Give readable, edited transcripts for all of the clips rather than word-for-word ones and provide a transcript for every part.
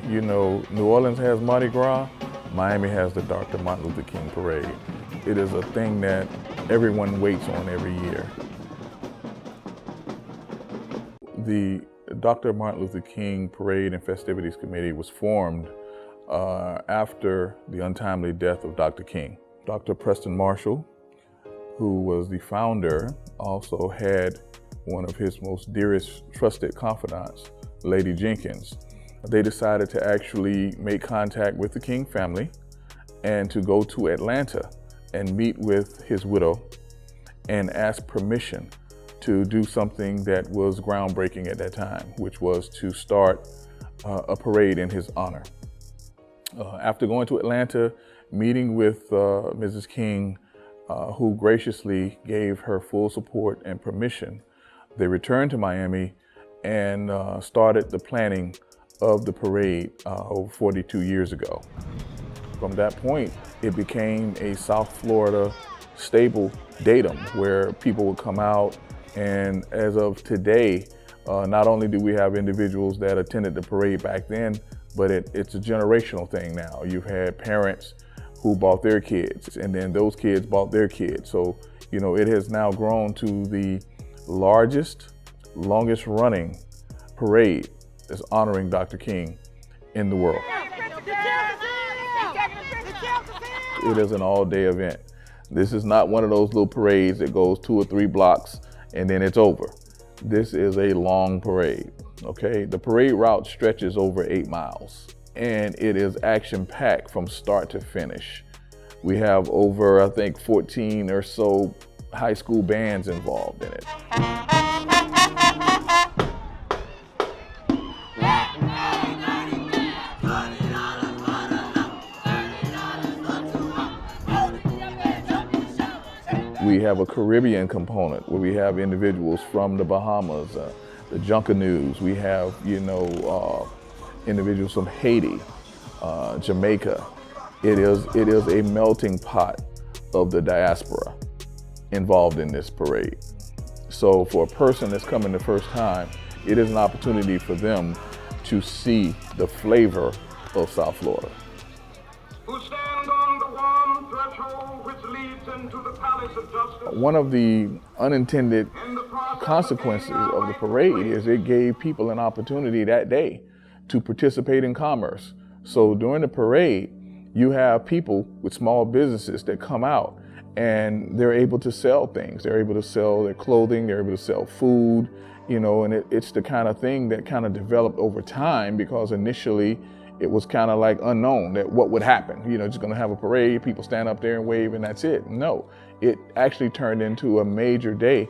You know, New Orleans has Mardi Gras, Miami has the Dr. Martin Luther King Parade. It is a thing that everyone waits on every year. The Dr. Martin Luther King Parade and Festivities Committee was formed after the untimely death of Dr. King. Dr. Preston Marshall, who was the founder, also had one of his most dearest trusted confidants, Lady Jenkins. They decided to actually make contact with the King family and to go to Atlanta and meet with his widow and ask permission to do something that was groundbreaking at that time, which was to start a parade in his honor. After going to Atlanta, meeting with Mrs. King, who graciously gave her full support and permission, they returned to Miami and started the planning of the parade over 42 years ago. From that point, it became a South Florida stable datum where people would come out, and as of today, not only do we have individuals that attended the parade back then, but it's a generational thing now. You've had parents who bought their kids, and then those kids bought their kids. So, you know, it has now grown to the largest, longest running parade that's honoring Dr. King in the world. It is an all-day event. This is not one of those little parades that goes 2 or 3 blocks and then it's over. This is a long parade, okay? The parade route stretches over 8 miles, and it is action-packed from start to finish. We have over, I think, 14 or so high school bands involved in it. We have a Caribbean component where we have individuals from the Bahamas, the Junkanoo. We have, you know, individuals from Haiti, Jamaica. It is a melting pot of the diaspora involved in this parade. So for a person that's coming the first time, it is an opportunity for them to see the flavor of South Florida. Who stand on the warm threshold which leads into the palace of justice. One of the unintended consequences of the parade is it gave people an opportunity that day to participate in commerce. So during the parade, you have people with small businesses that come out and they're able to sell things. They're able to sell their clothing, they're able to sell food, you know, and it's the kind of thing that kind of developed over time, because initially it was kind of like unknown that what would happen. You know, just gonna have a parade, people stand up there and wave and that's it. No, it actually turned into a major day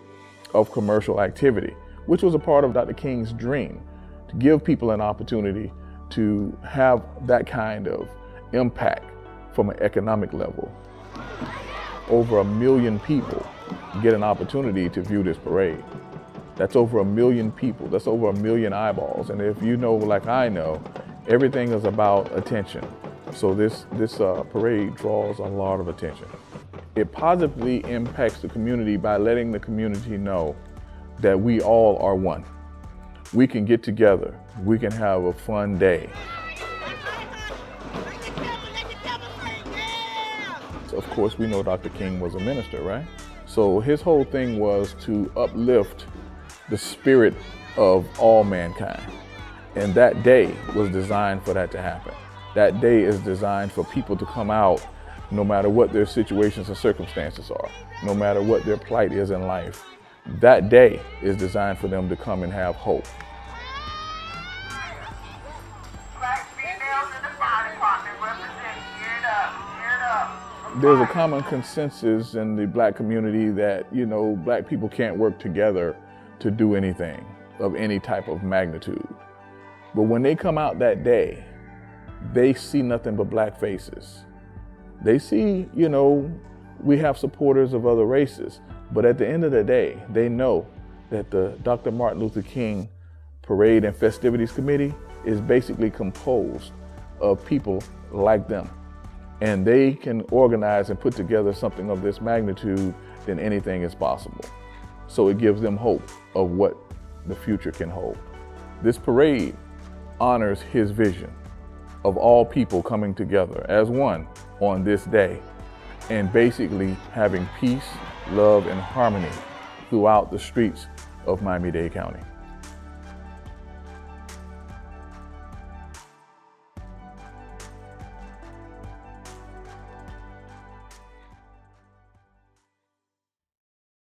of commercial activity, which was a part of Dr. King's dream, to give people an opportunity to have that kind of impact from an economic level. Over 1 million people get an opportunity to view this parade. That's over 1 million people, that's over 1 million eyeballs. And if you know, like I know, everything is about attention. So this parade draws a lot of attention. It positively impacts the community by letting the community know that we all are one. We can get together, we can have a fun day. Of course, we know Dr. King was a minister, right? So his whole thing was to uplift the spirit of all mankind. And that day was designed for that to happen. That day is designed for people to come out no matter what their situations and circumstances are, no matter what their plight is in life. That day is designed for them to come and have hope. There's a common consensus in the Black community that, you know, Black people can't work together to do anything of any type of magnitude. But when they come out that day, they see nothing but Black faces. They see, you know, we have supporters of other races, but at the end of the day, they know that the Dr. Martin Luther King Parade and Festivities Committee is basically composed of people like them. And they can organize and put together something of this magnitude, then anything is possible. So it gives them hope of what the future can hold. This parade honors his vision of all people coming together as one on this day and basically having peace, love, and harmony throughout the streets of Miami-Dade County.